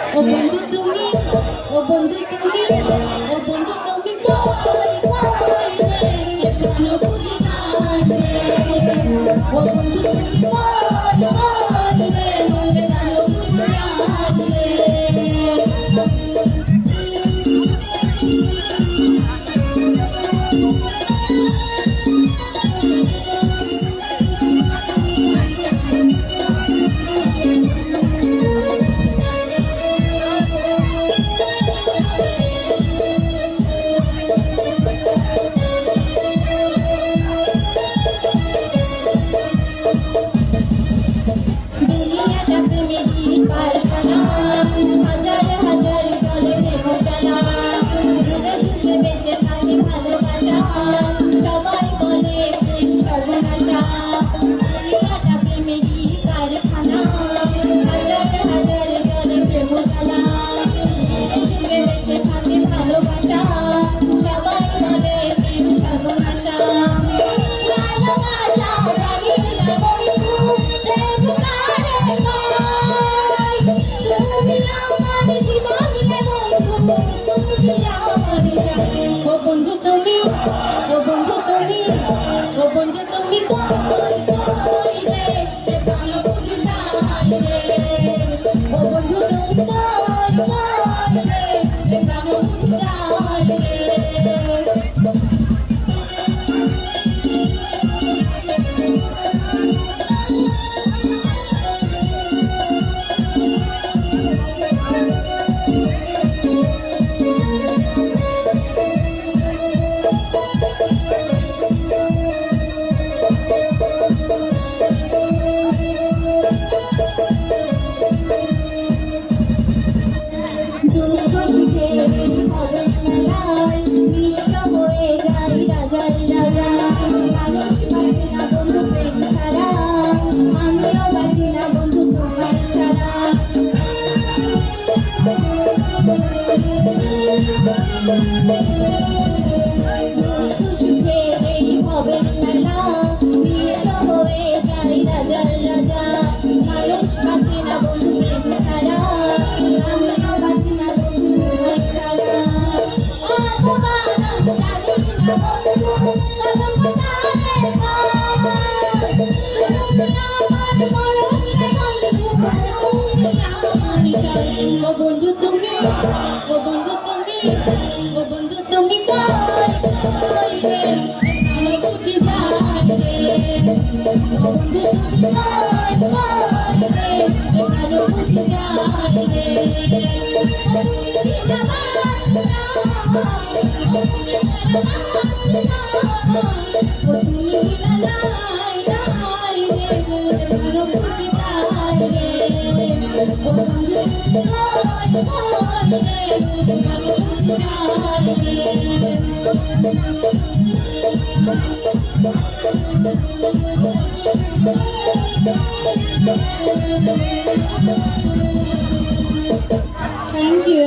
ও বন্ধু তুমি, ও বন্ধু তুমি, ও বন্ধু তুমি কই রে প্রাণ বুঝি না রে, ও বন্ধু তুমি কই রে প্রাণ বুঝি না ও বন্ধু তুমি, ও বন্ধু তুমি, ও বন্ধু তুমি কই রে প্রাণ বুঝি না রে, ও বন্ধু তুমি কই রে প্রাণ বুঝি না ও বন্ধু তুমি, ও বন্ধু তুমি, ও বন্ধু তুমি কই রে প্রাণ বুঝি না রে, ও বন্ধু তুমি কই রে প্রাণ বুঝি না রে, ও তুমি Thank you.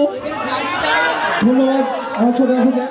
ধন্যবাদ আমার ছোট আপুকে।